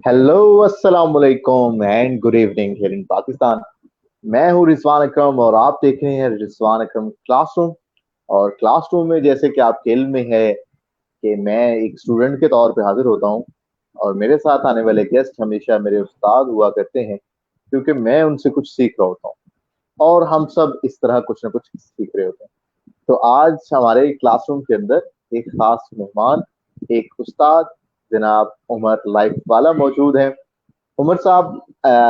Hello, अस्सलाम वालेकुम and good evening here in Pakistan. मैं हूँ रिजवान अकरम और आप देख रहे हैं रिजवान अकरम क्लासरूम। और क्लासरूम में जैसे कि आपके इल्म में है कि मैं एक स्टूडेंट के तौर पे हाजिर होता हूँ और मेरे साथ आने वाले गेस्ट हमेशा मेरे उस्ताद हुआ करते हैं, क्योंकि मैं उनसे कुछ सीख रहा होता हूँ और हम सब इस तरह कुछ ना कुछ सीख रहे होते हैं। तो आज हमारे क्लासरूम के अंदर एक खास मेहमान, एक उस्ताद जनाब उमर लाइफ वाला मौजूद है। उमर साहब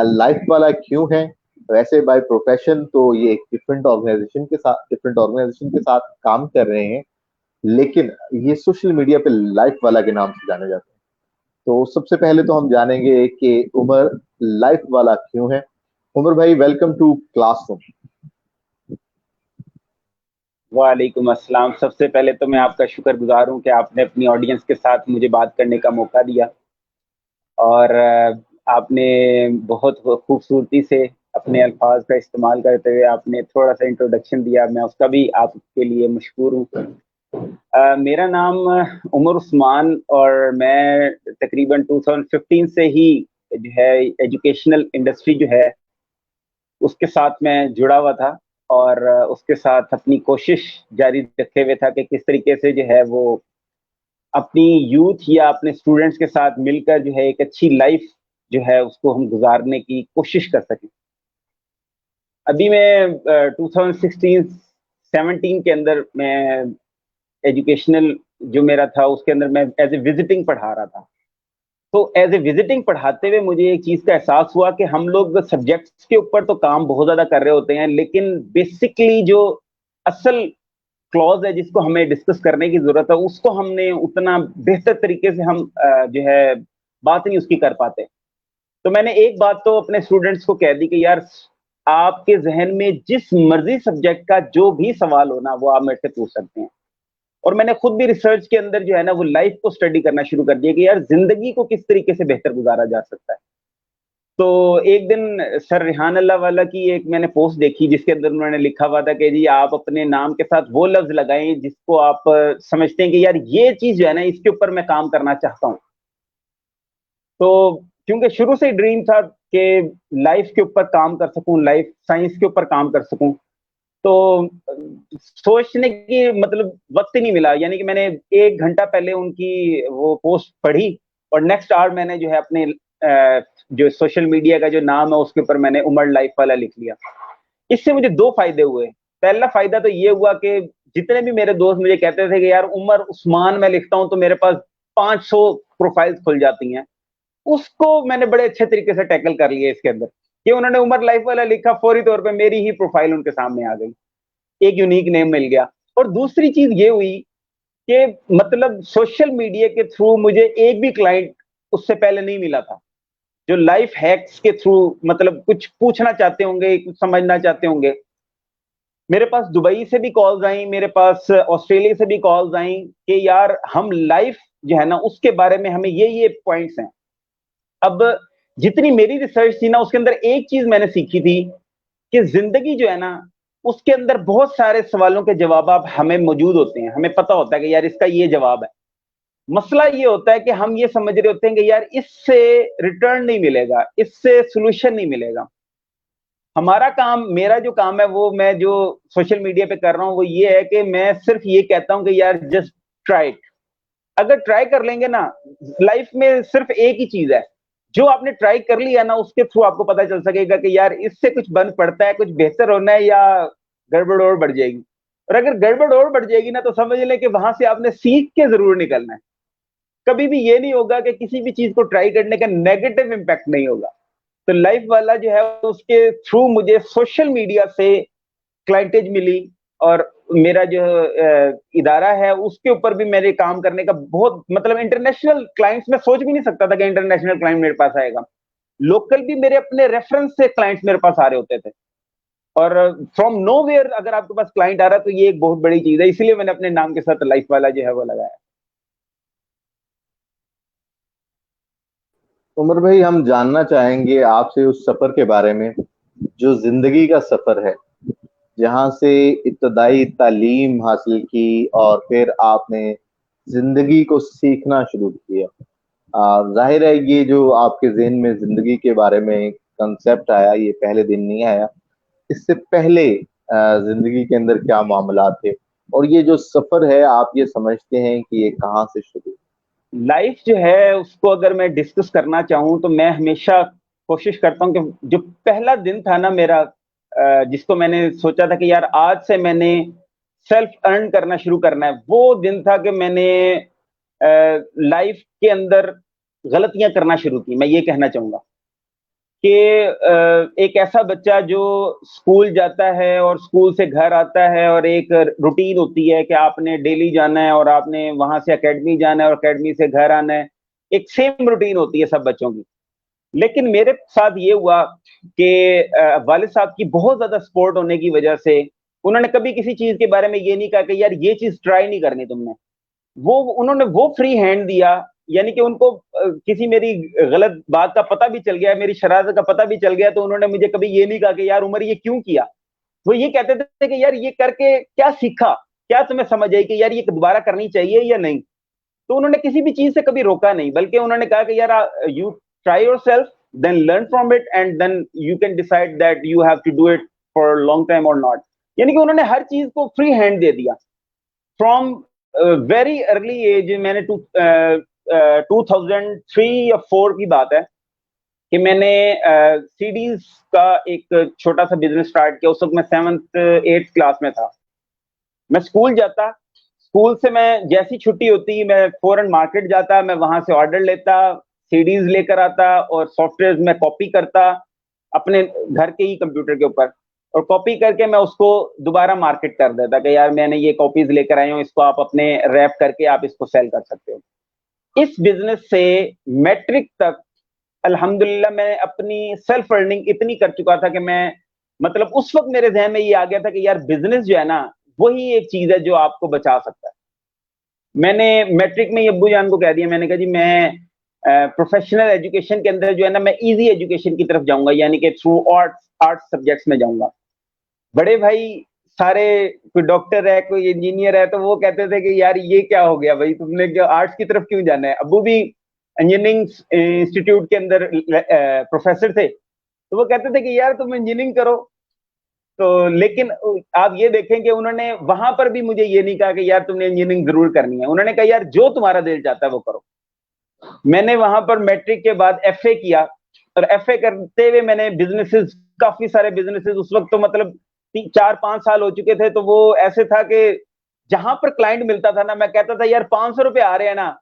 लाइफ वाला क्यों है? वैसे बाय प्रोफेशन तो ये एक डिफरेंट ऑर्गेनाइजेशन के साथ काम कर रहे हैं, लेकिन ये सोशल मीडिया पे लाइफ वाला के नाम से जाने जाते हैं। तो सबसे पहले तो हम जानेंगे कि उमर लाइफ वाला क्यों है। उमर भाई, वेलकम टू क्लासरूम। वालेकुम अस्सलाम। सबसे पहले तो मैं आपका शुक्रगुजार हूँ कि आपने अपनी ऑडियंस के साथ मुझे बात करने का मौका दिया और आपने बहुत खूबसूरती से अपने अल्फाज का इस्तेमाल करते हुए आपने थोड़ा सा इंट्रोडक्शन दिया, मैं उसका भी आपके लिए मशकूर हूँ। मेरा नाम उमर उस्मान और मैं तकरीबन 2015 से ही जो है एजुकेशनल इंडस्ट्री जो है उसके साथ मैं जुड़ा हुआ था और उसके साथ अपनी कोशिश जारी रखे हुए था कि किस तरीके से जो है वो अपनी यूथ या अपने स्टूडेंट्स के साथ मिलकर जो है एक अच्छी लाइफ जो है उसको हम गुजारने की कोशिश कर सकें। अभी मैं 2016 17 के अंदर मैं एजुकेशनल जो मेरा था उसके अंदर मैं एज ए विजिटिंग पढ़ा रहा था। तो एज ए विजिटिंग पढ़ाते हुए मुझे एक चीज का एहसास हुआ कि हम लोग सब्जेक्ट्स के ऊपर तो काम बहुत ज्यादा कर रहे होते हैं, लेकिन बेसिकली जो असल क्लॉज है जिसको हमें डिस्कस करने की जरूरत है उसको हमने उतना बेहतर तरीके से हम जो है बात नहीं उसकी कर पाते। तो मैंने एक बात तो अपने स्टूडेंट्स को कह दी कि यार आपके जहन में जिस मर्जी सब्जेक्ट का जो भी सवाल हो ना वो आप मेरे से पूछ सकते हैं। और मैंने खुद भी रिसर्च के अंदर जो है ना वो लाइफ को स्टडी करना शुरू कर दिया कि यार जिंदगी को किस तरीके से बेहतर गुजारा जा सकता है। तो एक दिन सर रिहान अल्लाह वाला की एक मैंने पोस्ट देखी जिसके अंदर उन्होंने लिखा हुआ था कि जी आप अपने नाम के साथ वो लफ्ज लगाएं जिसको आप समझते हैं कि यार ये चीज जो है ना इसके ऊपर मैं काम करना चाहता हूँ। तो क्योंकि शुरू से ही ड्रीम था कि लाइफ के ऊपर काम कर सकूं, लाइफ साइंस के ऊपर काम कर सकूं, तो सोचने की मतलब वक्त ही नहीं मिला। यानी कि मैंने 1 घंटा पहले उनकी वो पोस्ट पढ़ी और नेक्स्ट आवर मैंने जो है अपने जो सोशल मीडिया का जो नाम है उसके ऊपर मैंने उमर लाइफ वाला लिख लिया। इससे मुझे दो फायदे हुए। पहला फायदा तो ये हुआ कि जितने भी मेरे दोस्त मुझे कहते थे कि यार उमर उस्मान मैं लिखता हूं तो मेरे पास 500 प्रोफाइल्स खुल जाती हैं, उसको मैंने बड़े अच्छे तरीके से टैकल कर लिया इसके अंदर कि उन्होंने उमर लाइफ वाला लिखा, फौरी तौर पे मेरी ही प्रोफाइल उनके सामने आ गई, एक यूनिक नेम मिल गया। और दूसरी चीज ये हुई कि मतलब सोशल मीडिया के थ्रू मुझे एक भी क्लाइंट उससे पहले नहीं मिला था जो लाइफ हैक्स के थ्रू मतलब कुछ पूछना चाहते होंगे, कुछ समझना चाहते होंगे। मेरे पास दुबई से भी कॉल्स आई, मेरे पास ऑस्ट्रेलिया से भी कॉल्स आई कि यार हम लाइफ जो है ना उसके बारे में हमें ये पॉइंट्स हैं। अब जितनी मेरी रिसर्च थी ना उसके अंदर एक चीज मैंने सीखी थी कि जिंदगी जो है ना उसके अंदर बहुत सारे सवालों के जवाब आप हमें मौजूद होते हैं, हमें पता होता है कि यार इसका ये जवाब है। मसला ये होता है कि हम ये समझ रहे होते हैं कि यार इससे रिटर्न नहीं मिलेगा, इससे सोल्यूशन नहीं मिलेगा। हमारा काम, मेरा जो काम है वो मैं जो सोशल मीडिया पे कर रहा हूँ वो ये है कि मैं सिर्फ ये कहता हूँ कि यार जस्ट ट्राई इट। अगर ट्राई कर लेंगे ना, लाइफ में सिर्फ एक ही चीज है, जो आपने ट्राई कर लिया ना उसके थ्रू आपको पता चल सकेगा कि यार इससे कुछ बन पड़ता है, कुछ बेहतर होना है या गड़बड़ और बढ़ जाएगी। और अगर गड़बड़ और बढ़ जाएगी ना तो समझ लें कि वहां से आपने सीख के जरूर निकलना है। कभी भी ये नहीं होगा कि किसी भी चीज को ट्राई करने का नेगेटिव इम्पैक्ट नहीं होगा। तो लाइफ वाला जो है उसके थ्रू मुझे सोशल मीडिया से क्लाइंटेज मिली और मेरा जो इदारा है उसके ऊपर भी मेरे काम करने का बहुत मतलब इंटरनेशनल क्लाइंट्स में सोच भी नहीं सकता था कि इंटरनेशनल क्लाइंट मेरे पास आएगा। लोकल भी मेरे अपने रेफरेंस से क्लाइंट्स मेरे पास आ रहे होते थे और फ्रॉम नोवेयर अगर आपके पास क्लाइंट आ रहा है तो ये एक बहुत बड़ी चीज है, इसलिए मैंने अपने नाम के साथ लाइफ वाला जो है वो लगाया। उमर भाई, हम जानना चाहेंगे आपसे उस सफर के बारे में जो जिंदगी का सफर है, जहां से इब्तदाई तालीम हासिल की और फिर आपने जिंदगी को सीखना शुरू किया। जाहिर है ये जो आपके ज़हन में जिंदगी के बारे में कंसेप्ट आया, ये पहले दिन नहीं आया। इससे पहले जिंदगी के अंदर क्या मामला थे, और ये जो सफर है आप ये समझते हैं कि ये कहाँ से शुरू? लाइफ जो है उसको अगर मैं डिस्कस करना चाहूँ तो मैं हमेशा कोशिश करता हूँ कि जो पहला दिन था ना मेरा, जिसको मैंने सोचा था कि यार आज से मैंने सेल्फ अर्न करना शुरू करना है, वो दिन था कि मैंने लाइफ के अंदर गलतियां करना शुरू की। मैं ये कहना चाहूंगा कि एक ऐसा बच्चा जो स्कूल जाता है और स्कूल से घर आता है और एक रूटीन होती है कि आपने डेली जाना है और आपने वहां से एकेडमी जाना है और एकेडमी से घर आना है, एक सेम रूटीन होती है सब बच्चों की। लेकिन मेरे साथ ये हुआ कि वालिद साहब की बहुत ज्यादा सपोर्ट होने की वजह से उन्होंने कभी किसी चीज के बारे में ये नहीं कहा कि यार ये चीज ट्राई नहीं करनी तुमने। वो उन्होंने वो फ्री हैंड दिया, यानी कि उनको किसी मेरी गलत बात का पता भी चल गया, मेरी शरारत का पता भी चल गया, तो उन्होंने मुझे कभी ये नहीं कहा कि यार उमर ये क्यों किया। वो ये कहते थे कि यार ये करके क्या सीखा, क्या तुम्हें समझ आई कि यार ये दोबारा करनी चाहिए या नहीं। तो उन्होंने किसी भी चीज से कभी रोका नहीं, बल्कि उन्होंने कहा कि यार you try yourself, then learn from it and then you can decide that you have to do it for long time और नॉट। यानी कि उन्होंने हर चीज को फ्री हैंड दे दिया फ्रॉम वेरी अर्ली एज। मैंने 2003 या 4 की बात है कि मैंने सीडीज का एक छोटा सा बिजनेस स्टार्ट किया। उस वक्त मैं 7th 8th क्लास में था। मैं स्कूल जाता, स्कूल से मैं जैसी छुट्टी होती मैं फौरन मार्केट जाता, मैं वहां से ऑर्डर लेता, सीडीज लेकर आता और सॉफ्टवेयर में कॉपी करता अपने घर के ही कंप्यूटर के ऊपर, और कॉपी करके मैं उसको दोबारा मार्केट कर देता कि यार मैंने ये कॉपीज लेकर आया हूँ, इसको आप अपने रैप करके आप इसको सेल कर सकते हो। इस बिजनेस से मैट्रिक तक अल्हम्दुलिल्लाह मैं अपनी सेल्फ अर्निंग इतनी कर चुका था कि मैं, मतलब उस वक्त मेरे जहन में ये आ गया था कि यार बिजनेस जो है ना वही एक चीज है जो आपको बचा सकता है। मैंने मैट्रिक में अब्बू जान को कह दिया, मैंने कहा जी मैं प्रोफेशनल एजुकेशन के अंदर जो है ना मैं इजी एजुकेशन की तरफ जाऊंगा, यानी कि थ्रू आर्ट्स आर्ट्स सब्जेक्ट्स में जाऊंगा। बड़े भाई सारे, कोई डॉक्टर है कोई इंजीनियर है, तो वो कहते थे कि यार ये क्या हो गया भाई, तुमने क्या आर्ट्स की तरफ क्यों जाना है। अब्बू भी इंजीनियरिंग इंस्टीट्यूट के अंदर प्रोफेसर थे, तो वो कहते थे कि यार तुम इंजीनियरिंग करो। तो लेकिन आप ये देखें कि उन्होंने वहां पर भी मुझे ये नहीं कहा कि यार तुमने इंजीनियरिंग जरूर करनी है, उन्होंने कहा यार जो तुम्हारा दिल चाहता है वो करो। मैंने वहां पर मैट्रिक के बाद एफए किया, और एफए करते हुए मैंने बिजनेसेस, काफी सारे बिजनेसेस, उस वक्त तो मतलब 4 5 साल हो चुके थे, तो वो ऐसे था कि जहां पर क्लाइंट मिलता था ना, मैं कहता था यार 500 रुपए आ रहे हैं ना,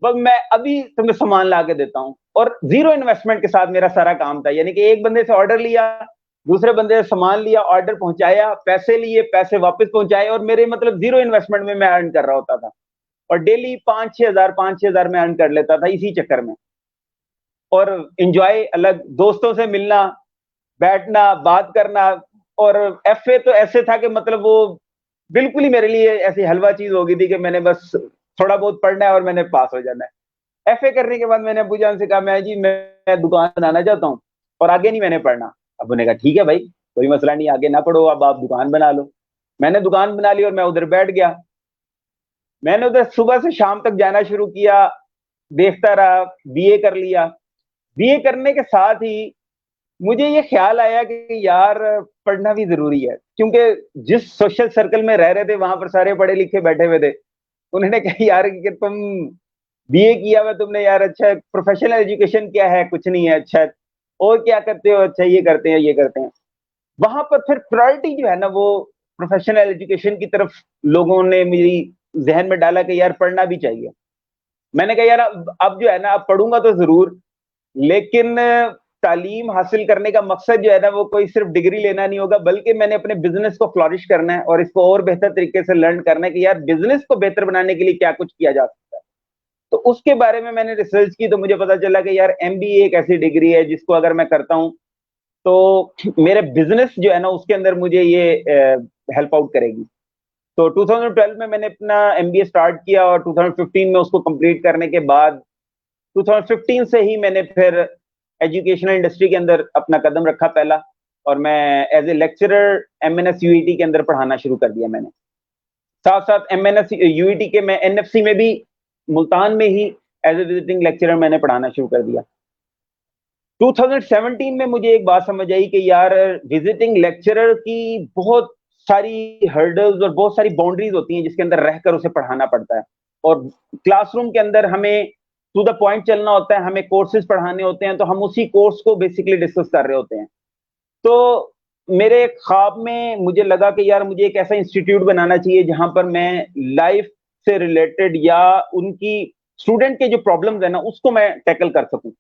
बस मैं अभी तुम्हें सामान ला के देता हूँ। और जीरो इन्वेस्टमेंट के साथ मेरा सारा काम था, यानी कि एक बंदे से ऑर्डर लिया, दूसरे बंदे से सामान लिया, ऑर्डर पहुंचाया, पैसे लिए, पैसे वापस पहुंचाए, और मेरे मतलब जीरो इन्वेस्टमेंट में मैं अर्न कर रहा होता था। और डेली 5 6 हज़ार मैं अर्न कर लेता था इसी चक्कर में। और इंजॉय अलग, दोस्तों से मिलना, बैठना, बात करना। और एफए तो ऐसे था कि मतलब वो बिल्कुल ही मेरे लिए ऐसी हलवा चीज हो गई थी कि मैंने बस थोड़ा बहुत पढ़ना है और मैंने पास हो जाना है। एफए करने के बाद मैंने अबू जान से कहा, मैं जी मैं दुकान बनाना चाहता हूँ और आगे नहीं मैंने पढ़ना। अबू ने कहा ठीक है भाई, कोई मसला नहीं, आगे ना पढ़ो, अब आप दुकान बना लो। मैंने दुकान बना ली और मैं उधर बैठ गया। मैंने उधर सुबह से शाम तक जाना शुरू किया, देखता रहा, बीए कर लिया। बीए करने के साथ ही मुझे ये ख्याल आया कि यार पढ़ना भी जरूरी है, क्योंकि जिस सोशल सर्कल में रह रहे थे वहां पर सारे पढ़े लिखे बैठे हुए थे। उन्होंने कहा यार कि तुम बीए किया हुआ तुमने, यार अच्छा प्रोफेशनल एजुकेशन क्या है, कुछ नहीं है, अच्छा और क्या करते हो, अच्छा ये करते हैं ये करते हैं। वहां पर फिर प्रायोरिटी जो है ना वो प्रोफेशनल एजुकेशन की तरफ लोगों ने मेरी जहन में डाला कि यार पढ़ना भी चाहिए। मैंने कहा यार अब जो है ना, अब पढ़ूंगा तो जरूर, लेकिन तालीम हासिल करने का मकसद जो है ना वो कोई सिर्फ डिग्री लेना नहीं होगा, बल्कि मैंने अपने बिजनेस को फ्लॉरिश करना है और इसको और बेहतर तरीके से लर्न करना है कि यार बिजनेस को बेहतर बनाने के लिए क्या कुछ किया जा सकता है। तो उसके बारे में मैंने रिसर्च की, तो मुझे पता चला कि यार एमबीए एक ऐसी डिग्री है जिसको अगर मैं करता हूँ तो मेरे बिजनेस जो है ना उसके अंदर मुझे ये हेल्प आउट करेगी। तो 2012 में मैंने अपना एमबीए स्टार्ट किया और 2015 में उसको कंप्लीट करने के बाद 2015 से ही मैंने फिर एजुकेशनल इंडस्ट्री के अंदर अपना कदम रखा पहला, और मैं as a lecturer MNS UET के अंदर पढ़ाना शुरू कर दिया मैंने। साथ साथ एमएनएस यूईटी के मैं एनएफसी में भी, मुल्तान में ही एज ए विजिटिंग लेक्चरर मैंने पढ़ाना शुरू कर दिया। 2017 में मुझे एक बात समझ आई कि यार विजिटिंग लेक्चरर की बहुत सारी हर्डल्स और बहुत सारी बाउंड्रीज होती हैं जिसके अंदर रहकर उसे पढ़ाना पड़ता है, और क्लासरूम के अंदर हमें टू द पॉइंट चलना होता है, हमें कोर्सेज पढ़ाने होते हैं, तो हम उसी कोर्स को बेसिकली डिस्कस कर रहे होते हैं। तो मेरे ख्वाब में मुझे लगा कि यार मुझे एक ऐसा इंस्टीट्यूट बनाना चाहिए जहां पर मैं लाइफ से रिलेटेड या उनकी स्टूडेंट के जो प्रॉब्लम्स है ना उसको मैं टैकल कर सकूं।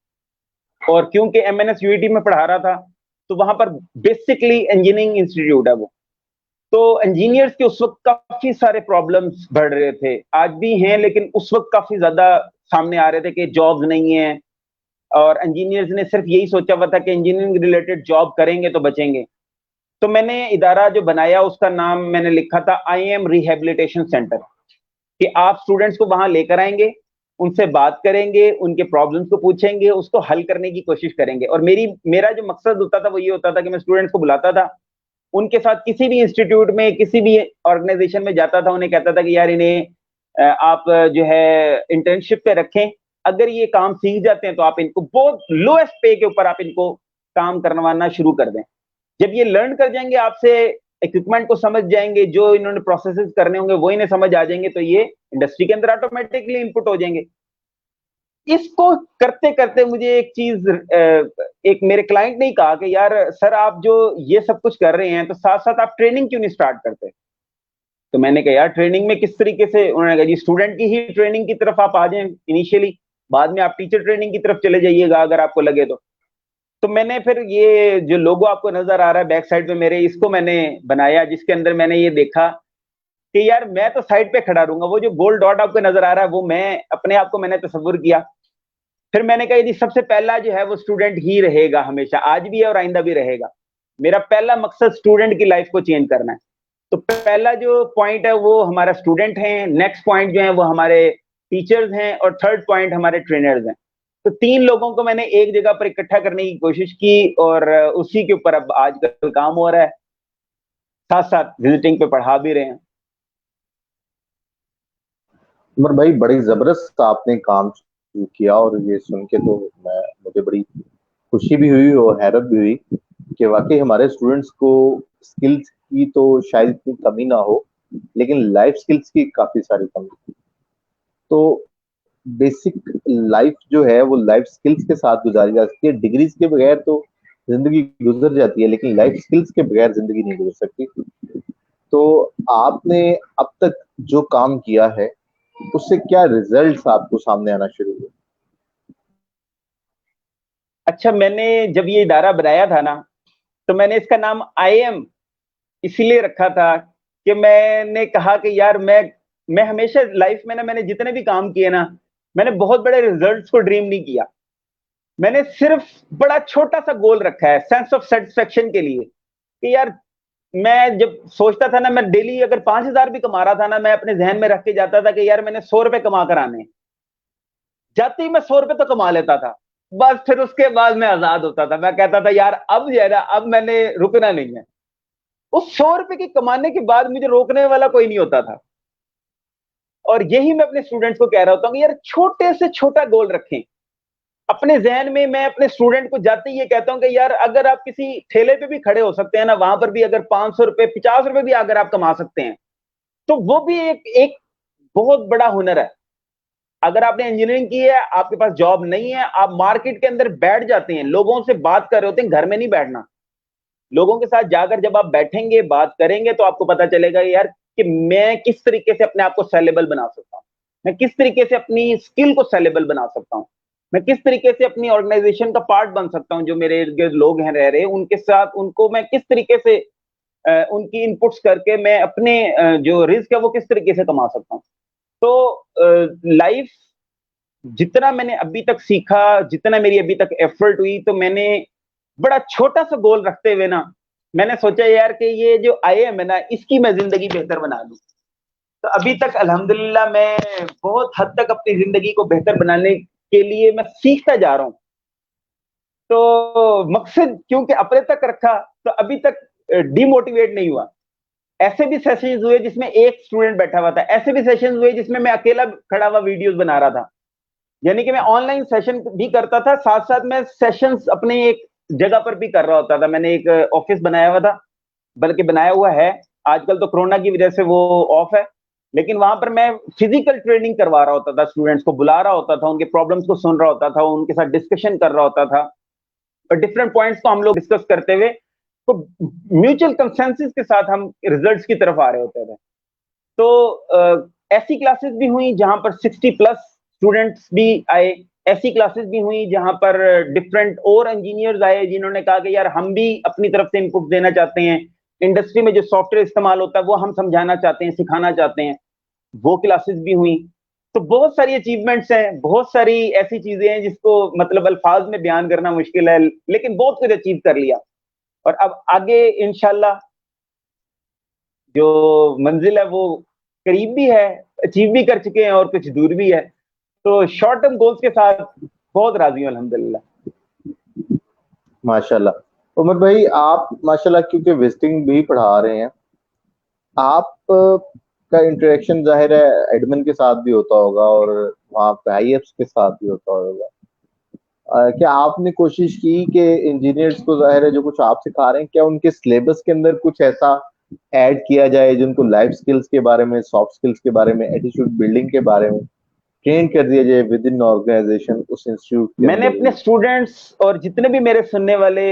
और क्योंकि एमएनएस यूईटी में पढ़ा रहा था तो वहां पर बेसिकली इंजीनियरिंग इंस्टीट्यूट है वो, तो इंजीनियर्स के उस वक्त काफी सारे प्रॉब्लम्स बढ़ रहे थे, आज भी हैं, लेकिन उस वक्त काफी ज्यादा सामने आ रहे थे कि जॉब्स नहीं है, और इंजीनियर्स ने सिर्फ यही सोचा हुआ था कि इंजीनियरिंग रिलेटेड जॉब करेंगे तो बचेंगे। तो मैंने इदारा जो बनाया उसका नाम मैंने लिखा था आईएम रिहेबिलिटेशन सेंटर, कि आप स्टूडेंट्स को वहां लेकर आएंगे, उनसे बात करेंगे, उनके प्रॉब्लम्स को पूछेंगे, उसको हल करने की कोशिश करेंगे। और मेरा जो मकसद होता था वो ये होता था कि मैं स्टूडेंट्स को बुलाता था, उनके साथ किसी भी इंस्टीट्यूट में किसी भी ऑर्गेनाइजेशन में जाता था, उन्हें कहता था कि यार इन्हें आप जो है इंटर्नशिप पे रखें, अगर ये काम सीख जाते हैं तो आप इनको बहुत लोएस्ट पे के ऊपर आप इनको काम करवाना शुरू कर दें। जब ये लर्न कर जाएंगे, आपसे इक्विपमेंट को समझ जाएंगे, जो इन्होंने प्रोसेसेस करने होंगे वो इन्हें समझ आ जाएंगे, तो ये इंडस्ट्री के अंदर ऑटोमेटिकली इनपुट हो जाएंगे। इसको करते करते मुझे एक चीज, एक मेरे क्लाइंट ने कहा कि यार सर आप जो ये सब कुछ कर रहे हैं तो साथ साथ आप ट्रेनिंग क्यों नहीं स्टार्ट करते। तो मैंने कहा यार ट्रेनिंग में किस तरीके से, उन्होंने कहा जी स्टूडेंट की ही ट्रेनिंग की तरफ आप आ जाएं इनिशियली, बाद में आप टीचर ट्रेनिंग की तरफ चले जाइएगा अगर आपको लगे तो मैंने फिर ये जो लोगो आपको नजर आ रहा है बैक साइड पे मेरे, इसको मैंने बनाया, जिसके अंदर मैंने ये देखा कि यार मैं तो साइड पे खड़ा रहूंगा, वो जो गोल्ड डॉट आपको नजर आ रहा है वो मैं अपने आप को मैंने तस्वुर किया। फिर मैंने कहा यदि सबसे पहला जो है वो स्टूडेंट ही रहेगा, हमेशा, आज भी है और आइंदा भी रहेगा। मेरा पहला मकसद स्टूडेंट की लाइफ को चेंज करना है, तो पहला जो पॉइंट है वो हमारा स्टूडेंट है, नेक्स्ट पॉइंट जो है वो हमारे टीचर्स हैं, और थर्ड पॉइंट हमारे ट्रेनर्स हैं। तो तीन लोगों को मैंने एक जगह पर इकट्ठा करने की कोशिश की, और उसी के ऊपर अब आजकल काम हो रहा है, साथ साथ विजिटिंग पे पढ़ा भी रहे हैं। उमर भाई बड़ी जबरदस्त आपने काम शुरू किया, और ये सुन के तो मुझे बड़ी खुशी भी हुई और हैरत भी हुई कि वाकई हमारे स्टूडेंट्स को स्किल्स की तो शायद इतनी कमी ना हो, लेकिन लाइफ स्किल्स की काफी सारी कमी। तो बेसिक लाइफ जो है वो लाइफ स्किल्स के साथ गुजारी जा सकती है। डिग्रीज के बगैर तो जिंदगी गुजर जाती है, लेकिन लाइफ स्किल्स के बगैर जिंदगी नहीं गुजर सकती। तो आपने अब तक जो काम किया है उससे क्या रिजल्ट्स आपको सामने आना शुरू हुए? अच्छा, मैंने जब ये इदारा बनाया था ना तो मैंने इसका नाम आईएम इसीलिए रखा था कि मैंने कहा कि यार मैं हमेशा लाइफ में ना, मैंने जितने भी काम किए ना, मैंने बहुत बड़े रिजल्ट्स को ड्रीम नहीं किया, मैंने सिर्फ बड़ा छोटा सा गोल रखा है सेंस ऑफ सेटिस्फेक्शन के लिए, कि यार मैं जब सोचता था ना, मैं डेली अगर 5,000 भी कमा रहा था ना, मैं अपने जहन में रख के जाता था कि यार मैंने 100 रुपए कमा कर आने, जाते ही मैं 100 रुपए तो कमा लेता था, बस फिर उसके बाद मैं आजाद होता था। मैं कहता था यार अब जो है ना, अब मैंने रुकना नहीं है। उस 100 रुपए की कमाने के बाद मुझे रोकने वाला कोई नहीं होता था। और यही मैं अपने स्टूडेंट्स को कह रहा होता हूँ कि यार छोटे से छोटा गोल रखें अपने जहन में। मैं अपने स्टूडेंट को जाते ही ये कहता हूँ कि यार अगर आप किसी ठेले पे भी खड़े हो सकते हैं ना, वहां पर भी अगर 500 रुपए 50 रुपए भी अगर आप कमा सकते हैं तो वो भी एक बहुत बड़ा हुनर है। अगर आपने इंजीनियरिंग की है, आपके पास जॉब नहीं है, आप मार्केट के अंदर बैठ जाते हैं, लोगों से बात कर रहे होते हैं, घर में नहीं बैठना, लोगों के साथ जाकर जब आप बैठेंगे बात करेंगे तो आपको पता चलेगा यार कि मैं किस तरीके से अपने आप को सेलेबल बना सकता हूँ, मैं किस तरीके से अपनी स्किल को सेलेबल बना सकता हूँ, मैं किस तरीके से अपनी ऑर्गेनाइजेशन का पार्ट बन सकता हूँ, जो मेरे इर्द गिर्द लोग हैं रह रहे उनके साथ, उनको मैं किस तरीके से उनकी इनपुट्स करके मैं अपने जो रिस्क है वो किस तरीके से कमा सकता हूँ। तो लाइफ जितना मैंने अभी तक सीखा, जितना मेरी अभी तक एफर्ट हुई, तो मैंने बड़ा छोटा सा गोल रखते हुए ना, मैंने सोचा यार कि ये जो आईएम है ना, इसकी मैं जिंदगी बेहतर बना दूं। तो अभी तक अल्हम्दुलिल्लाह मैं बहुत हद तक अपनी जिंदगी को बेहतर बनाने के लिए मैं सीखता जा रहा हूँ। तो मकसद क्योंकि अपने तक रखा तो अभी तक डिमोटिवेट नहीं हुआ। ऐसे भी सेशंस हुए जिसमें एक स्टूडेंट बैठा हुआ था, ऐसे भी सेशंस हुए जिसमें मैं अकेला खड़ा हुआ वीडियोस बना रहा था, यानी कि मैं ऑनलाइन सेशन भी करता था, साथ साथ मैं सेशंस अपने एक जगह पर भी कर रहा होता था। मैंने एक ऑफिस बनाया हुआ था, बल्कि बनाया हुआ है, आजकल तो कोरोना की वजह से वो ऑफ है, लेकिन वहां पर मैं फिजिकल ट्रेनिंग करवा रहा होता था, स्टूडेंट्स को बुला रहा होता था, उनके प्रॉब्लम्स को सुन रहा होता था, उनके साथ डिस्कशन कर रहा होता था, और डिफरेंट पॉइंट्स को हम लोग डिस्कस करते हुए तो म्यूचुअल कंसेंसस के साथ हम रिजल्ट्स की तरफ आ रहे होते थे। तो ऐसी क्लासेस भी हुई जहां पर 60+ स्टूडेंट्स भी आए, ऐसी क्लासेस भी हुई जहां पर डिफरेंट और इंजीनियर्स आए जिन्होंने कहा कि यार हम भी अपनी तरफ से इनपुट देना चाहते हैं, इंडस्ट्री में जो सॉफ्टवेयर इस्तेमाल होता है वो हम समझाना चाहते हैं, सिखाना चाहते हैं। वो क्लासेस भी हुई। तो बहुत सारी अचीवमेंट्स हैं, बहुत सारी ऐसी चीजें हैं जिसको मतलब अल्फाज में बयान करना मुश्किल है, लेकिन बहुत कुछ अचीव कर लिया। और अब आगे इंशाल्लाह जो मंजिल है वो करीब भी है, अचीव भी कर चुके हैं और कुछ दूर भी है। तो शॉर्ट टर्म गोल्स के साथ बहुत राजी हूँ अल्हम्दुलिल्लाह। माशाल्लाह। उमर भाई, आप माशाल्लाह क्योंकि विजिटिंग भी पढ़ा रहे हैं, आप का इंटरेक्शन जाहिर है एडमिन के साथ भी होता होगा और वहाँ पे आईएफ्स के साथ भी होता होगा। क्या आपने कोशिश की कि इंजीनियर्स को, जाहिर है जो कुछ आप सिखा रहे हैं, क्या उनके सिलेबस के अंदर कुछ ऐसा ऐड किया जाए जिनको लाइफ स्किल्स के बारे में, सॉफ्ट स्किल्स के बारे में, एटीट्यूड बिल्डिंग के बारे में ट्रेन कर दिया जाए विद इन ऑर्गेनाइजेशन, उस इंस्टीट्यूट के मैंने अंदर अपने ही? स्टूडेंट्स और जितने भी मेरे सुनने वाले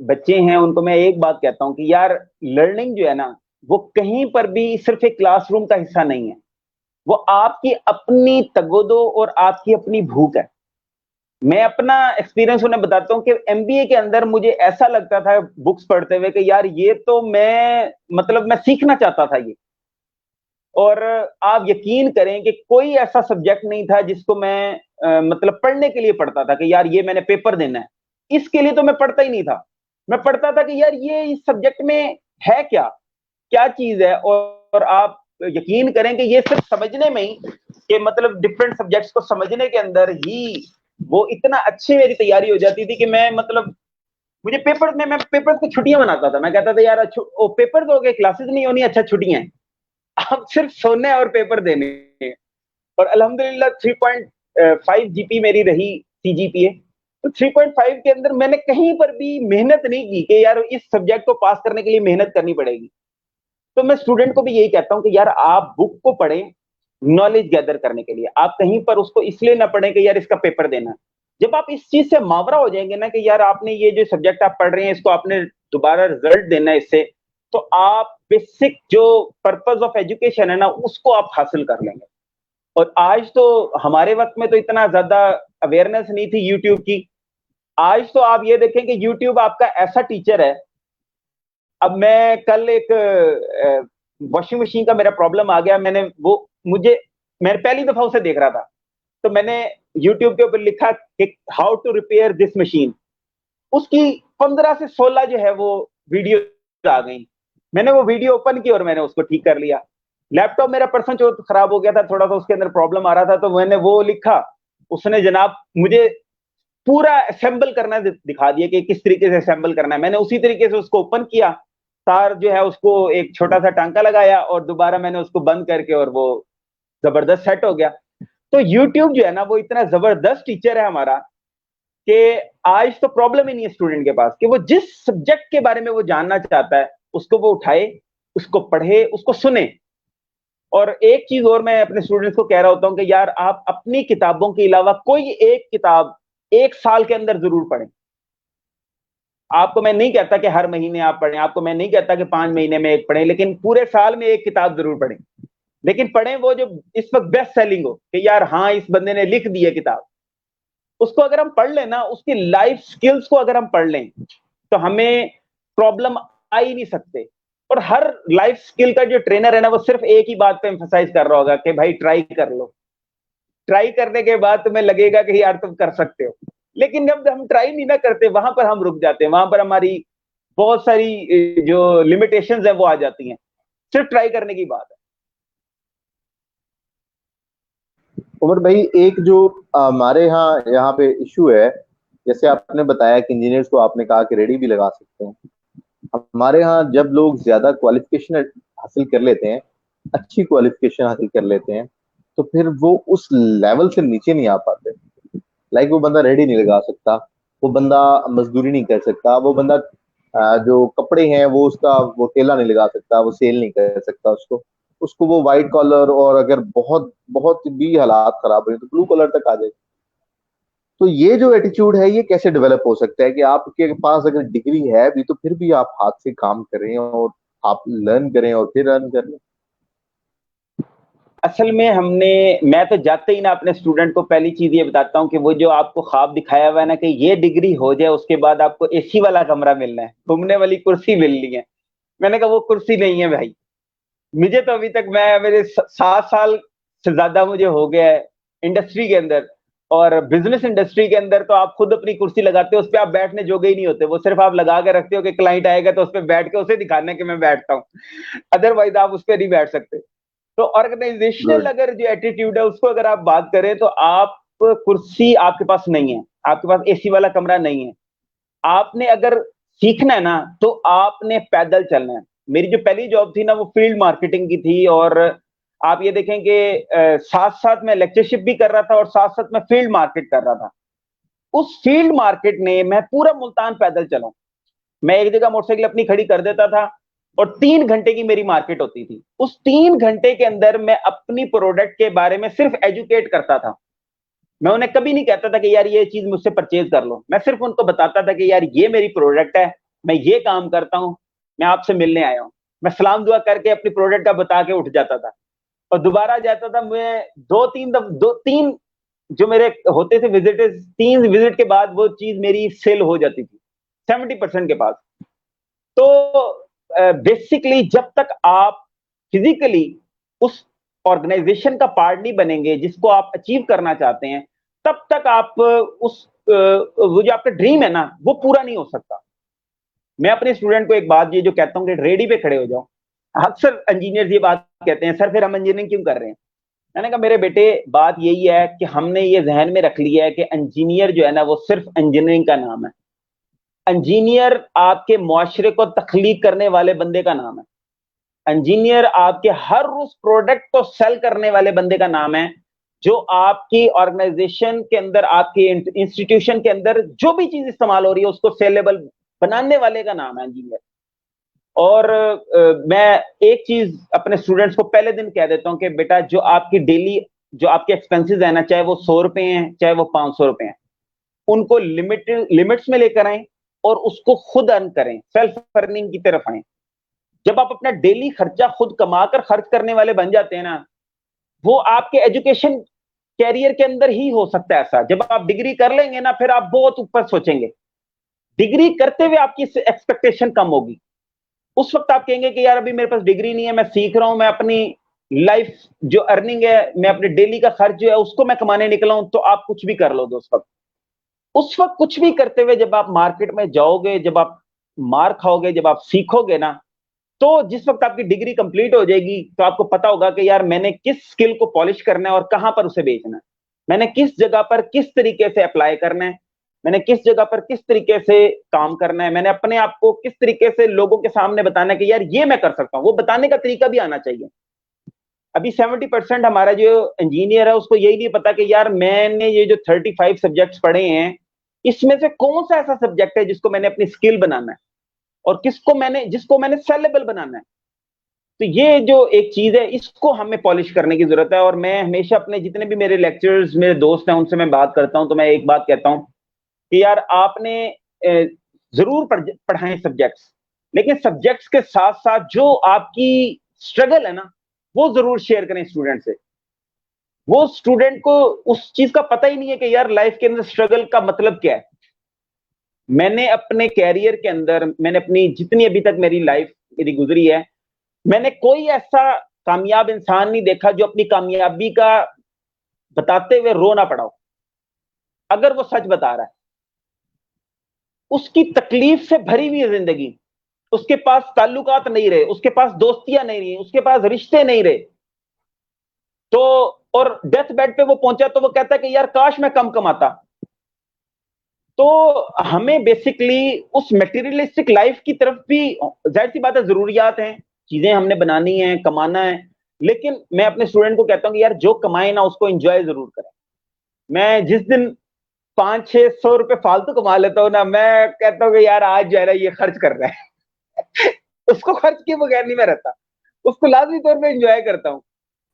बच्चे हैं उनको मैं एक बात कहता हूँ कि यार लर्निंग जो है ना वो कहीं पर भी सिर्फ एक क्लासरूम का हिस्सा नहीं है, वो आपकी अपनी तगोदो और आपकी अपनी भूख है। मैं अपना एक्सपीरियंस उन्हें बताता हूँ कि एमबीए के अंदर मुझे ऐसा लगता था बुक्स पढ़ते हुए कि यार ये तो मैं मतलब मैं सीखना चाहता था ये। और आप यकीन करें कि कोई ऐसा सब्जेक्ट नहीं था जिसको मैं मतलब पढ़ने के लिए पढ़ता था कि यार ये मैंने पेपर देना है, इसके लिए तो मैं पढ़ता ही नहीं था। मैं पढ़ता था कि यार ये इस सब्जेक्ट में है क्या, क्या चीज है। और आप यकीन करें कि ये सिर्फ समझने में ही कि मतलब डिफरेंट सब्जेक्ट्स को समझने के अंदर ही वो इतना अच्छी मेरी तैयारी हो जाती थी कि मैं मतलब मुझे पेपर में मैं पेपर को छुट्टियां मनाता था। मैं कहता था यार ओ पेपर तो हो गए, क्लासेस नहीं होनी, अच्छा छुट्टियां हैं, अब सिर्फ सोने और पेपर देने हैं। और अल्हम्दुलिल्लाह 3.5 जीपी मेरी रही, सीजीपीए। तो 3.5 के अंदर मैंने कहीं पर भी मेहनत नहीं की कि यार इस सब्जेक्ट को पास करने के लिए मेहनत करनी पड़ेगी। तो मैं स्टूडेंट को भी यही कहता हूँ कि यार आप बुक को पढ़ें नॉलेज गैदर करने के लिए, आप कहीं पर उसको इसलिए ना पढ़ें कि यार इसका पेपर देना। जब आप इस चीज से मावरा हो जाएंगे ना कि यार आपने ये जो सब्जेक्ट आप पढ़ रहे हैं इसको आपने दोबारा रिजल्ट देना है इससे, तो आप बेसिक जो पर्पस ऑफ एजुकेशन है ना उसको आप हासिल कर लेंगे। और आज तो हमारे वक्त में तो इतना ज्यादा अवेयरनेस नहीं थी यूट्यूब की। आज तो आप ये देखें कि यूट्यूब आपका ऐसा टीचर है। अब मैं कल एक वॉशिंग मशीन का मेरा प्रॉब्लम आ गया, मैंने वो मुझे मैं पहली दफा उसे देख रहा था, तो मैंने यूट्यूब के ऊपर लिखा कि how to repair this machine. उसकी 15 से 16 जो है वो वीडियो आ गई। मैंने वो वीडियो ओपन की और मैंने उसको ठीक कर लिया। लैपटॉप मेरा परसों चौथ खराब हो गया था, थोड़ा सा उसके अंदर प्रॉब्लम आ रहा था, तो मैंने वो लिखा, उसने जनाब मुझे पूरा असेंबल करना दिखा दिया कि किस तरीके से असेंबल करना है। मैंने उसी तरीके से उसको ओपन किया, तार जो है उसको एक छोटा सा टांका लगाया और दोबारा मैंने उसको बंद करके और वो जबरदस्त सेट हो गया। तो यूट्यूब जो है ना वो इतना जबरदस्त टीचर है हमारा कि आज तो प्रॉब्लम ही नहीं है स्टूडेंट के पास कि वो जिस सब्जेक्ट के बारे में वो जानना चाहता है उसको वो उठाए, उसको पढ़े, उसको सुने। और एक चीज और मैं अपने स्टूडेंट्स को कह रहा होता हूँ कि यार आप अपनी किताबों के अलावा कोई एक किताब एक साल के अंदर जरूर पढ़ें। आपको मैं नहीं कहता कि हर महीने आप पढ़ें, आपको मैं नहीं कहता कि 5 महीने में एक पढ़ें, लेकिन पूरे साल में एक किताब जरूर पढ़ें। लेकिन पढ़ें वो जो इस वक्त बेस्ट सेलिंग हो कि यार हाँ इस बंदे ने लिख दी है किताब। उसको अगर हम पढ़ लें ना, उसकी लाइफ स्किल्स को अगर हम पढ़ लें तो हमें प्रॉब्लम आ ही नहीं सकते। और हर लाइफ स्किल का जो ट्रेनर है ना वो सिर्फ एक ही बात पे एम्फसाइज कर रहा होगा कि भाई ट्राई कर लो। ट्राई करने के बाद तुम्हें लगेगा कि यार तुम कर सकते हो, लेकिन जब हम ट्राई नहीं ना करते वहां पर हम रुक जाते हैं, वहां पर हमारी बहुत सारी जो लिमिटेशंस है वो आ जाती हैं। सिर्फ ट्राई करने की बात है। उमर भाई, एक जो हमारे यहाँ पे इशू है, जैसे आपने बताया कि इंजीनियर्स को आपने कहा कि रेडी भी लगा सकते हैं। हमारे यहाँ जब लोग ज्यादा क्वालिफिकेशन हासिल कर लेते हैं, अच्छी क्वालिफिकेशन हासिल कर लेते हैं, तो फिर वो उस लेवल से नीचे नहीं आ पाते। लाइक वो बंदा रेडी नहीं लगा सकता, वो बंदा मजदूरी नहीं कर सकता, वो बंदा जो कपड़े हैं वो उसका वो ठेला नहीं लगा सकता, वो सेल नहीं कर सकता उसको। उसको वो व्हाइट कॉलर, और अगर बहुत बहुत भी हालात खराब हुए तो ब्लू कॉलर तक आ जाए। तो ये जो एटीट्यूड है ये कैसे डेवलप हो सकता है कि आपके पास अगर डिग्री है भी तो फिर भी आप हाथ से काम करें और आप लर्न करें और फिर अर्न करें। असल में मैं तो जाते ही ना अपने स्टूडेंट को पहली चीज ये बताता हूँ कि वो जो आपको ख्वाब दिखाया हुआ है ना कि ये डिग्री हो जाए उसके बाद आपको एसी वाला कमरा मिलना है, घूमने वाली कुर्सी मिलनी है। मैंने कहा वो कुर्सी नहीं है भाई। मुझे तो अभी तक मेरे 7 साल से ज्यादा मुझे हो गया है इंडस्ट्री के अंदर। और बिजनेस इंडस्ट्री के अंदर तो आप खुद अपनी कुर्सी लगाते हो, उस पर आप बैठने जोगे ही नहीं होते, वो सिर्फ आप लगा के रखते हो कि क्लाइंट आएगा तो उस पर बैठ के उसे दिखाने के मैं बैठता हूँ, अदरवाइज आप उस पर नहीं बैठ सकते। तो ऑर्गेनाइजेशनल गुड। अगर जो एटीट्यूड है उसको अगर आप बात करें तो आप कुर्सी आपके पास नहीं है, आपके पास एसी वाला कमरा नहीं है। आपने अगर सीखना है ना तो आपने पैदल चलना है। मेरी जो पहली जॉब थी ना वो फील्ड मार्केटिंग की थी, और आप ये देखें कि साथ साथ मैं लेक्चरशिप भी कर रहा था और साथ साथ मैं फील्ड मार्केट कर रहा था। उस फील्ड मार्केट ने मैं पूरा मुल्तान पैदल चला। मैं एक जगह मोटरसाइकिल अपनी खड़ी कर देता था और 3 घंटे की मेरी मार्केट होती थी। उस 3 घंटे के अंदर मैं अपनी प्रोडक्ट के बारे में सिर्फ एजुकेट करता था। मैं उन्हें कभी नहीं कहता था कि यार ये चीज मुझसे परचेज कर लो, मैं सिर्फ उनको बताता था कि यार ये मेरी प्रोडक्ट है, मैं ये काम करता हूँ, मैं आपसे मिलने आया हूँ। मैं सलाम दुआ करके अपनी प्रोडक्ट का बता के उठ जाता था और दोबारा जाता था। मैं दो तीन जो मेरे होते थे विजिटर्स, 3 विजिट के बाद वो चीज मेरी सेल हो जाती थी 70% के पास। तो बेसिकली जब तक आप फिजिकली उस ऑर्गेनाइजेशन का पार्ट नहीं बनेंगे जिसको आप अचीव करना चाहते हैं, तब तक आप वो जो आपका ड्रीम है ना वो पूरा नहीं हो सकता। मैं अपने स्टूडेंट को एक बात ये जो कहता हूँ कि रेडी पे खड़े हो जाओ। अक्सर इंजीनियर ये बात कहते हैं, सर फिर हम इंजीनियरिंग क्यों कर रहे हैं? मैंने कहा मेरे बेटे बात यही है कि हमने ये जहन में रख लिया है कि इंजीनियर जो है ना वो सिर्फ इंजीनियरिंग का नाम है। इंजीनियर आपके मुआशरे को तख्लीक करने वाले बंदे का नाम है। इंजीनियर आपके हर उस प्रोडक्ट को सेल करने वाले बंदे का नाम है जो आपकी ऑर्गेनाइजेशन के अंदर, आपके इंस्टीट्यूशन के अंदर जो भी चीज इस्तेमाल हो रही है उसको सेलेबल बनाने वाले का नाम है इंजीनियर। और मैं एक चीज अपने स्टूडेंट्स को पहले दिन कह देता हूं कि बेटा जो आपकी डेली जो आपके एक्सपेंसेस है ना, चाहे वो 100 रुपए हैं चाहे वो 500 रुपए हैं, उनको लिमिट्स में लेकर आए और उसको खुद अर्न करें, सेल्फ अर्निंग की तरफ आए। जब आप अपना डेली खर्चा खुद कमाकर खर्च करने वाले बन जाते हैं ना, वो आपके एजुकेशन कैरियर के अंदर ही हो सकता है ऐसा। जब आप डिग्री कर लेंगे ना फिर आप बहुत ऊपर सोचेंगे। डिग्री करते हुए आपकी एक्सपेक्टेशन कम होगी। उस वक्त आप कहेंगे कि यार अभी मेरे पास डिग्री नहीं है, मैं सीख रहा हूं, मैं अपनी लाइफ जो अर्निंग है, मैं अपने डेली का खर्च जो है उसको मैं कमाने निकला हूं, तो आप कुछ भी कर लोगे उस वक्त। उस वक्त कुछ भी करते हुए जब आप मार्केट में जाओगे, जब आप मार खाओगे, जब आप सीखोगे ना, तो जिस वक्त आपकी डिग्री कंप्लीट हो जाएगी तो आपको पता होगा कि यार मैंने किस स्किल को पॉलिश करना है और कहां पर उसे बेचना है, मैंने किस जगह पर किस तरीके से अप्लाई करना है, मैंने किस जगह पर किस तरीके से काम करना है, मैंने अपने आप को किस तरीके से लोगों के सामने बताना है कि यार ये मैं कर सकता हूं। वो बताने का तरीका भी आना चाहिए। अभी 70% हमारा जो इंजीनियर है उसको यही नहीं पता कि यार मैंने ये जो 35 सब्जेक्ट्स पढ़े हैं इसमें से कौन सा ऐसा सब्जेक्ट है जिसको मैंने अपनी स्किल बनाना है और जिसको मैंने सेलेबल बनाना है। तो ये जो एक चीज है इसको हमें पॉलिश करने की जरूरत है। और मैं हमेशा अपने जितने भी मेरे लेक्चरर्स, मेरे दोस्त हैं, उनसे मैं बात करता हूं तो मैं एक बात कहता हूं कि यार आपने जरूर पढ़ाएं सब्जेक्ट्स, लेकिन सब्जेक्ट्स के साथ साथ जो आपकी स्ट्रगल है ना वो जरूर शेयर करें स्टूडेंट से। वो स्टूडेंट को उस चीज का पता ही नहीं है कि यार लाइफ के अंदर स्ट्रगल का मतलब क्या है। मैंने अपने कैरियर के अंदर, मैंने अपनी जितनी अभी तक मेरी लाइफ मेरी गुजरी है, मैंने कोई ऐसा कामयाब इंसान नहीं देखा जो अपनी कामयाबी का बताते हुए रो ना पड़ा हो। अगर वो सच बता रहा है, उसकी तकलीफ से भरी हुई है जिंदगी, उसके पास ताल्लुकात नहीं रहे, उसके पास दोस्तियां नहीं रही, उसके पास रिश्ते नहीं रहे, तो और डेथ बेड पे वो पहुंचा तो वो कहता है कि यार काश मैं कम कमाता। तो हमें बेसिकली उस मटेरियलिस्टिक लाइफ की तरफ भी, जाहिर सी बात है जरूरियात हैं, चीजें हमने बनानी है, कमाना है, लेकिन मैं अपने स्टूडेंट को कहता हूँ कि यार जो कमाए ना उसको एंजॉय जरूर करें। मैं जिस दिन 500-600 रुपए फालतू कमा लेता हूँ ना, मैं कहता हूँ कि यार आज जो है ना ये खर्च कर रहा है उसको खर्च के बगैर नहीं मैं रहता, उसको लाजमी तौर पे एंजॉय करता हूँ।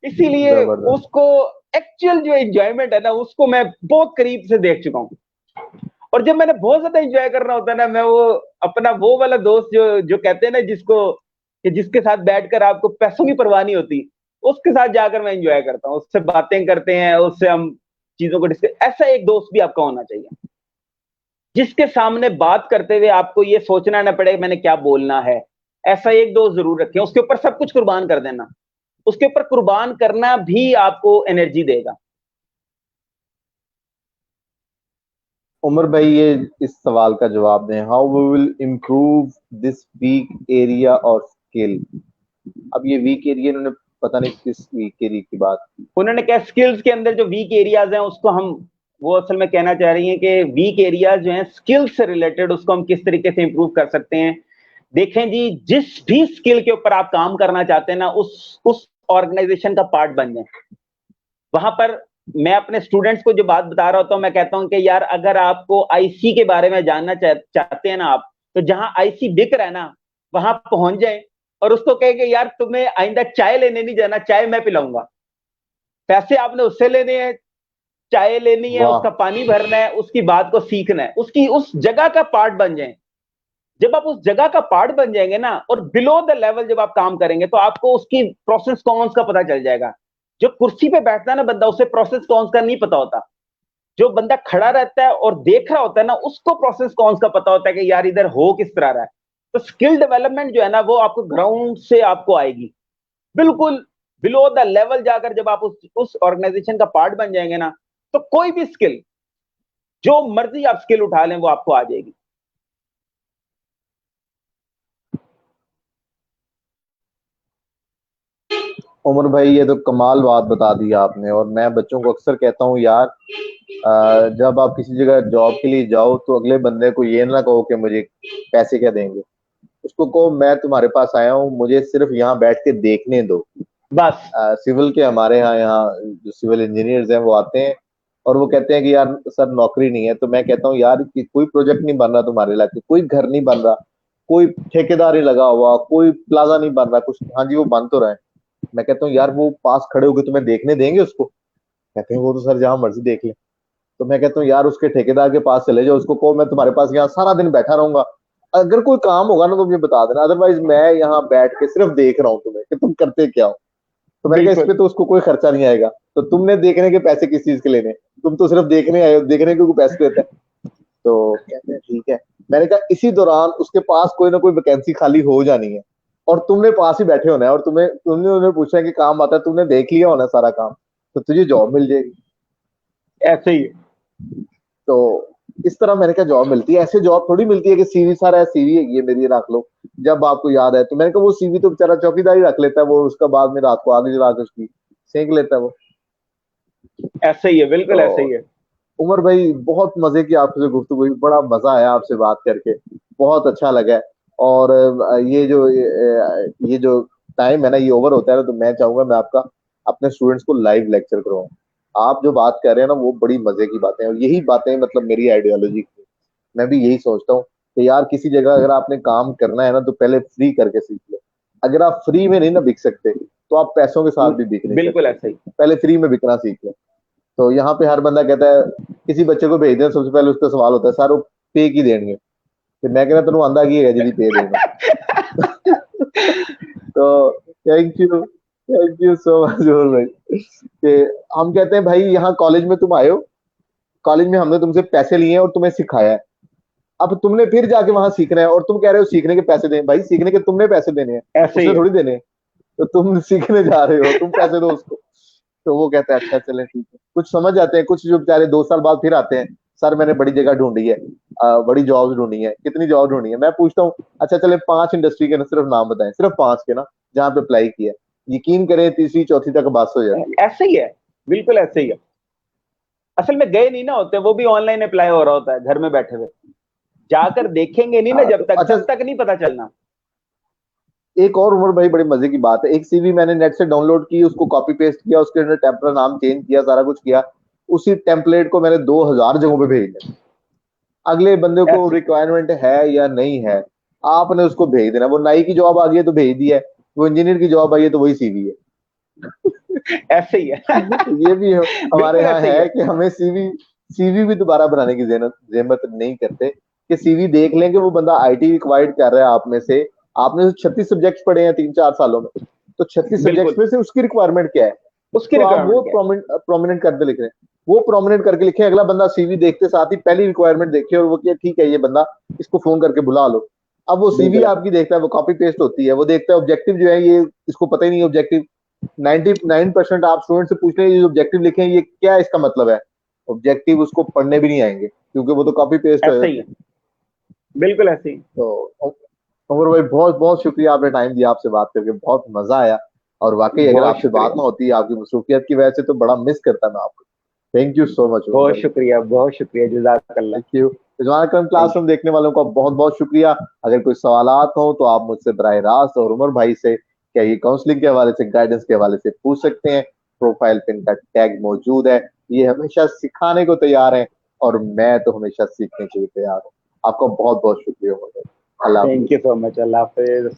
इसीलिए जबरदस्त। उसको एक्चुअल जो एंजॉयमेंट है ना उसको मैं बहुत करीब से देख चुका हूँ। और जब मैंने बहुत ज्यादा एंजॉय करना होता है ना, मैं वो अपना वो वाला दोस्त जो जो कहते हैं ना जिसको कि जिसके साथ बैठकर आपको पैसों की परवाह नहीं होती, उसके साथ जाकर मैं एंजॉय करता हूँ, उससे बातें करते हैं, उससे हम चीजों को डिस्कस। ऐसा एक दोस्त भी आपका होना चाहिए जिसके सामने बात करते हुए आपको ये सोचना ना पड़े मैंने क्या बोलना है। ऐसा एक दोस्त जरूर रखें, उसके ऊपर सब कुछ कुर्बान कर देना, उसके ऊपर कुर्बान करना भी आपको एनर्जी देगा। उमर भाई, ये इस सवाल का जवाब दें, how we will improve this weak area और स्किल। अब ये वीक एरिया इन्होंने पता नहीं किस वीक एरिया की बात की। उन्होंने क्या स्किल्स के अंदर जो वीक एरियाज हैं उसको हम, वो असल में कहना चाह रही हैं कि वीक एरियाज जो हैं स्किल्स से रिलेटेड उसको हम किस तरीके से इंप्रूव कर सकते हैं। देखें जी, जिस भी स्किल के ऊपर आप काम करना चाहते हैं ना उस ऑर्गेनाइजेशन का पार्ट बन जाए। वहां पर मैं अपने स्टूडेंट्स को जो बात बता रहा होता हूं, मैं कहता हूं कि यार अगर आपको आईसी के बारे में जानना चाहते हैं ना आप, तो जहां आईसी बिक रहा है ना वहां पहुंच जाए और उसको कहे कि यार तुम्हें आइंदा चाय लेने नहीं जाना, चाय मैं पिलाऊंगा। पैसे आपने उससे लेने हैं, चाय लेनी है, वाह। उसका पानी भरना है, उसकी बात को सीखना है, उसकी उस जगह का पार्ट बन जाए। जब आप उस जगह का पार्ट बन जाएंगे ना और बिलो द लेवल जब आप काम करेंगे तो आपको उसकी प्रोसेस कॉन्स का पता चल जाएगा। जो कुर्सी पे बैठता है ना बंदा, उसे प्रोसेस कॉन्स का नहीं पता होता। जो बंदा खड़ा रहता है और देख रहा होता है ना उसको प्रोसेस कॉन्स का पता होता है कि यार इधर हो किस तरह रहा है। तो स्किल डेवलपमेंट जो है ना वो आपको ग्राउंड से आपको आएगी, बिल्कुल बिलो द लेवल जाकर जब आप उस ऑर्गेनाइजेशन का पार्ट बन जाएंगे ना, तो कोई भी स्किल, जो मर्जी आप स्किल उठा लें वो आपको आ जाएगी। उमर भाई, ये तो कमाल बात बता दी आपने। और मैं बच्चों को अक्सर कहता हूँ यार, जब आप किसी जगह जॉब के लिए जाओ तो अगले बंदे को ये ना कहो कि मुझे पैसे क्या देंगे। उसको कहो मैं तुम्हारे पास आया हूँ, मुझे सिर्फ यहाँ बैठ के देखने दो। बस सिविल के हमारे यहाँ यहाँ जो सिविल इंजीनियर्स हैं वो आते हैं और वो कहते हैं कि यार सर नौकरी नहीं है। तो मैं कहता हूँ यार कि कोई प्रोजेक्ट नहीं बन रहा तुम्हारे इलाके, कोई घर नहीं बन रहा, कोई ठेकेदार नहीं लगा हुआ, कोई प्लाजा नहीं बन रहा, कुछ हाँ जी वो बन तो रहा है। मैं कहता हूँ यार वो पास खड़े होकर तुम्हें देखने देंगे उसको? कहते हैं वो तो सर जहां मर्जी देख ले। तो मैं कहता हूँ यार उसके ठेकेदार के पास चले जाओ, उसको कहो मैं तुम्हारे पास यहाँ सारा दिन बैठा रहूंगा, अगर कोई काम होगा ना तो मुझे बता देना, अदरवाइज मैं यहाँ बैठ के सिर्फ देख रहा हूँ तुम्हें कि तुम करते क्या हो। तो मैंने कहा इस बिल्कुल। पे तो उसको कोई खर्चा नहीं आएगा, तो तुमने देखने के पैसे किस चीज के लेने, तुम तो सिर्फ देखने आए हो, देखने के कोई पैसे देता है। तो कहते हैं ठीक है। मैंने कहा इसी दौरान उसके पास कोई ना कोई वैकेंसी खाली हो जानी है और तुमने पास ही बैठे होना है और तुमने उन्हें पूछा है कि काम आता है, तुमने देख लिया होना सारा काम, तो तुझे जॉब मिल जाएगी। ऐसे ही है। तो इस तरह मैंने कहा जॉब मिलती है, ऐसे जॉब थोड़ी मिलती है कि सीवी सारा है, सीवी है ये मेरी रख लो जब आपको याद है। तो मैंने कहा वो सीवी तो बेचारा चौकीदारी रख लेता है, वो उसका बाद में रात को आग जला के उसकी सेंक लेता है वो। ऐसे ही है, बिल्कुल ऐसे ही तो है। उमर भाई, बहुत मजे की आपसे गुफ्तगू हुई, बड़ा मजा आया आपसे बात करके, बहुत अच्छा लगा। और ये जो टाइम है ना ये ओवर होता है ना, तो मैं चाहूंगा मैं आपका अपने स्टूडेंट्स को लाइव लेक्चर करवाऊं। आप जो बात कर रहे हैं ना वो बड़ी मजे की बातें हैं, और यही बातें मतलब मेरी आइडियोलॉजी की। मैं भी यही सोचता हूँ कि यार किसी जगह अगर आपने काम करना है ना तो पहले फ्री करके सीख लो। अगर आप फ्री में नहीं ना बिक सकते तो आप पैसों के साथ भी बिक नहीं बिल्कुल सकते। ऐसे ही। पहले फ्री में बिकना सीख लो। तो यहाँ पे हर बंदा कहता है, किसी बच्चे को भेज दें सबसे पहले उसका सवाल होता है सर वो पे की देंगे। तो मैं कह रहा तेन आंदा की है जी पे देना। तो थैंक यू सो मच जोर भाई। कि हम कहते हैं भाई यहाँ कॉलेज में तुम आए हो, कॉलेज में हमने तुमसे पैसे लिए हैं और तुम्हें सिखाया है, अब तुमने फिर जाके वहां सीखना है और तुम कह रहे हो सीखने के पैसे दें। भाई सीखने के तुमने पैसे देने हैं, ऐसे ही उसने है। थोड़ी देने हैं। तो तुम सीखने जा रहे हो, तुम पैसे दो उसको। तो वो कहता है अच्छा चले ठीक है। कुछ समझ जाते हैं, कुछ जो बेचारे 2 साल बाद फिर आते हैं, सर मैंने बड़ी जगह ढूंढी है, बड़ी जॉब ढूंढी है, कितनी जॉब ढूंढी है। मैं पूछता हूँ अच्छा चले 5 इंडस्ट्री के ना सिर्फ नाम बताएं, सिर्फ 5 के ना, जहाँ पे अप्लाई किया। यकीन करें तीसरी चौथी तक बात हो जाती है। ऐसे ही है, बिल्कुल ऐसे ही है। असल में गए नहीं ना होते, वो भी ऑनलाइन अप्लाई हो रहा होता है घर में बैठे हुए। जाकर देखेंगे नहीं ना हाँ जब तो तक, अच्छा, तब तक नहीं पता चलना। एक और उमर भाई बड़े मजे की बात है, एक सीवी मैंने नेट से डाउनलोड की, उसको कॉपी पेस्ट किया, उसके अंदर टेम्पलर नाम चेंज किया, सारा कुछ किया, उसी टेम्पलेट को मैंने 2000 जगहों पे भेज दिया। अगले बंदे को ऐसे रिक्वायरमेंट है या नहीं है, आपने उसको भेज देना। वो नाई की जॉब आ गई है तो भेज दिया है, वो इंजीनियर की जॉब आई है तो वही सीवी है। ऐसे ही है। तो ये भी हमारे बिल्कुल यहाँ ऐसे ही है है। कि हमें सीवी सीवी भी दोबारा बनाने की जहमत नहीं करते, कि सीवी देख लेंगे वो बंदा आईटी रिक्वायर्ड कर रहा है आप में से, आपने 36 सब्जेक्ट्स पढ़े हैं 3-4 सालों में, तो 36 सब्जेक्ट्स बिल्कुल, में से उसकी रिक्वायरमेंट क्या है, उसकी तो आप वो रिक्वायरमेंट क्या है। प्रोमिनेंट करके लिख रहे हैं, वो प्रोमिनेंट करके लिखे, अगला बंदा सीवी देखते साथ ही पहली रिक्वायरमेंट देखे और वो क्या ठीक है ये बंदा, इसको फोन करके बुला लो। अब वो सीवी बिल्कुल ऐसे। आपकी देखता है, वो कॉपी पेस्ट होती है, वो देखता है ऑब्जेक्टिव जो है ये इसको पता ही नहीं ऑब्जेक्टिव, 99% आप स्टूडेंट से पूछ रहे हैं ये ऑब्जेक्टिव लिखे हैं ये क्या इसका मतलब है, ऑब्जेक्टिव उसको पढ़ने भी नहीं आएंगे क्योंकि वो तो कॉपी पेस्ट हो ऐसे ही जाते है। हैं। बिल्कुल ऐसे ही। तो अमर भाई बहुत बहुत शुक्रिया, आपने टाइम दिया, आपसे बात करके बहुत मजा आया, और वाकई अगर बहुत आपसे बात शुक्रिया। ना होती आपकी मसरूफियत की वजह से तो बड़ा मिस करता मैं आपको। Thank you so much Umar बहुत भाई। शुक्रिया, बहुत शुक्रिया, जज़ाकल्लाह। Thank you. Rizwan Akram thank classroom देखने वालों का बहुत बहुत शुक्रिया। अगर कोई सवालात हो तो आप मुझसे बराह रास्त और उमर भाई से क्या ये काउंसलिंग के हवाले से, गाइडेंस के हवाले से पूछ सकते हैं। प्रोफाइल पिन का टैग मौजूद है। ये हमेशा सिखाने को तैयार है और मैं तो हमेशा सीखने के लिए तैयार हूँ। आपका बहुत बहुत शुक्रिया उमर भाई। अल्लाह थैंक यू हाफिज। So much. अल्लाह हाफ़िज़।